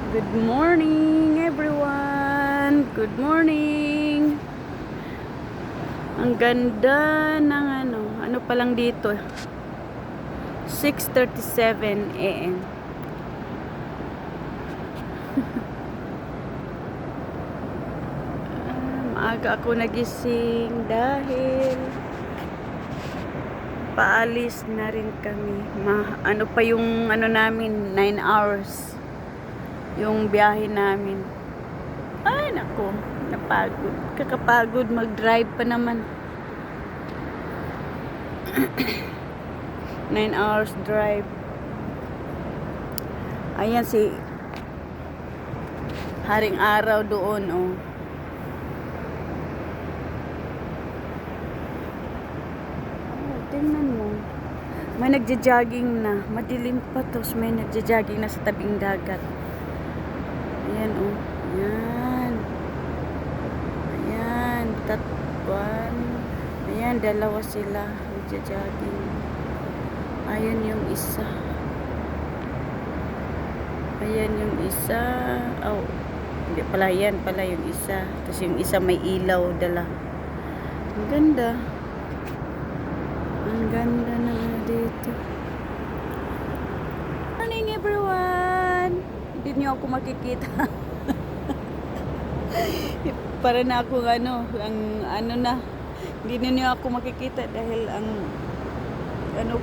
Good morning, everyone. Good morning. Ang ganda ng ano pa lang dito. 6:37 AM. Maaga ako nagising dahil paalis na rin kami. Ano pa yung namin, 9 hours. Yung biyahe namin. Ay, nako. Napagod. Kakapagod mag-drive pa naman. 9 hours drive. Ayan si Haring Araw doon, oh. Oh, tingnan mo. May nagja-jogging na. Madilim pa to. May nagja-jogging na sa tabing dagat. Ayan, oh. Ayan. Ayan. Tatwan. Ayan, dalawa sila. Nagja-jogging. Ayan yung isa. Ayan yung isa. Oh, hindi pala. Yan pala yung isa. Tapos yung isa may ilaw dala. Ang ganda. Ang ganda na dito. Morning, everyone! Hindi niyo ako makikita. Para na ako na. Hindi niyo ako makikita dahil ang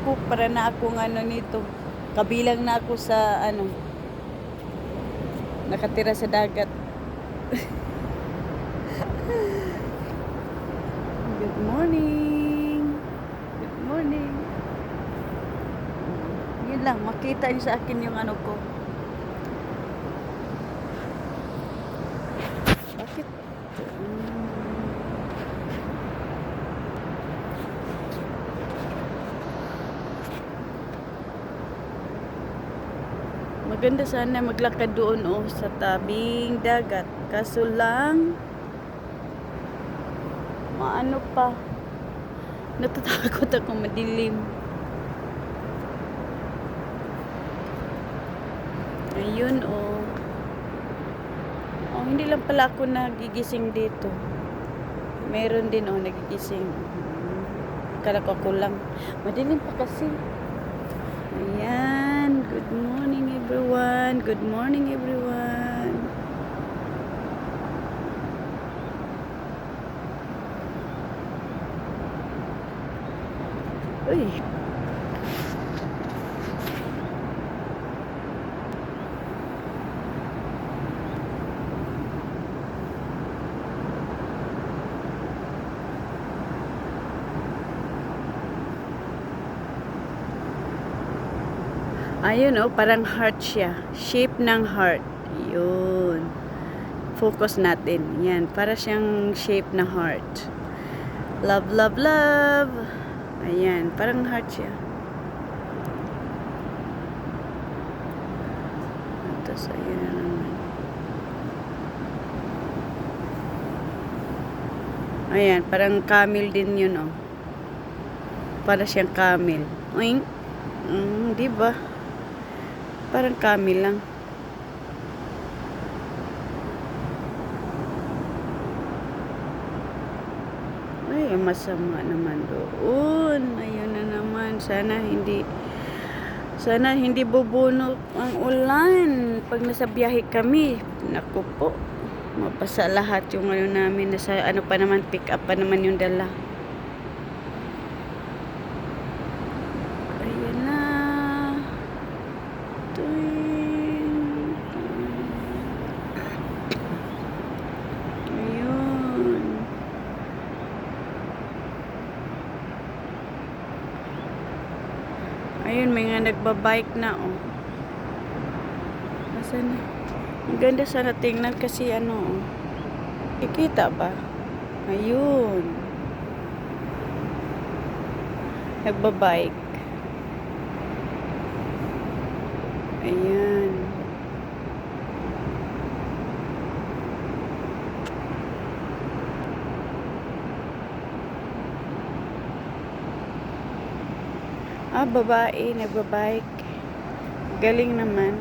ko, para na akong nito. Kabilang na ako sa nakatira sa dagat. Good morning. Good morning. Yun lang, makita niyo sa akin yung ko. Bakit? Maganda sana maglakad doon, oh, sa tabing dagat. Kaso lang maano pa, natatakot ako madilim. Ayun, oh. Oh, hindi lang pala ako nagigising dito. Meron din, oh, nagigising. Kala ko ako lang. Madilim pa kasi. Ayan. Good morning, everyone. Good morning, everyone. Uy. Ayun, oh, parang heart siya. Shape ng heart. Yun. Focus natin. Yan, para siyang shape na heart. Love, love, love. Ayan, parang heart siya. Tapos, ayun na naman. Ayan, parang camel din yun, oh. Para siyang camel. Oink. Diba? Parang camel lang. Ay, masama naman doon. Ayun na naman. Sana hindi bubuno ang ulan pag nasa biyahe kami. Naku po. Mapasa lahat yung namin. Nasa pa naman, pick up pa naman yung dala. Ayan na. Ayun, may nga nagbabike na, oh. Nasaan na? Ang ganda sana tingnan kasi oh. Ikita ba? Ayun. Nagbabike. Ayan. Babae, nagbabike. Galing naman.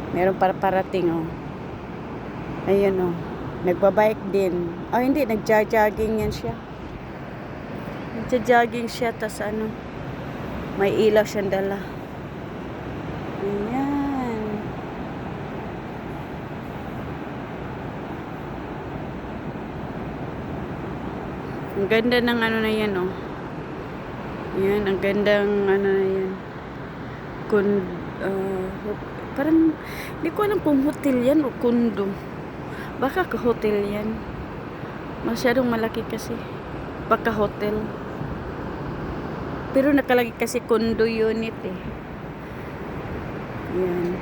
Meron para parating, oh. Ayun, oh. Nagbabike din. Oh, hindi. Nagja-jogging yan siya. Nagja-jogging siya. Tas ano, may ilaw siyang dala. Ayan. Ang ganda ng ano na yan, oh. Yan, ang gandang ano na yan. Parang, hindi ko alam kung hotel yan o condo. Baka ka-hotel yan. Masyadong malaki kasi. Baka hotel. Pero nakalagay kasi condo unit eh. Yan.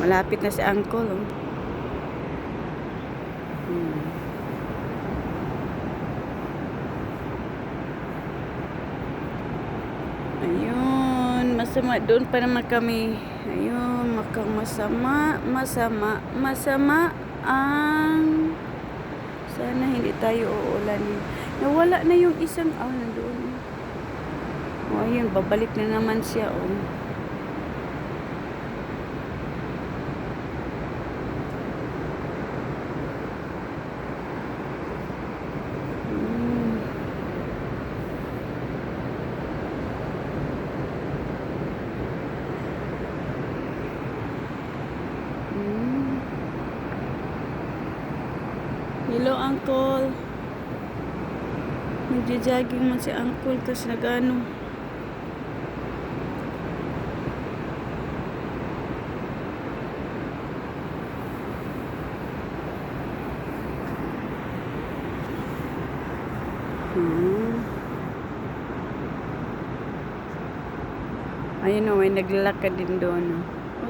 Malapit na si Uncle, oh. Ayun, masama doon pa naman kami. Ayun, masama ang sana hindi tayo uulanin. Nawala na yung isang nandoon. Oh, ayun, babalik na naman siya, oh. Hello, Uncle. Nagja-jogging man si Uncle kasi nagano. Ayun, may naglalakad din doon.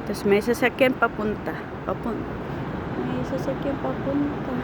Tapos may sasakyan papunta. May sasakyan papunta.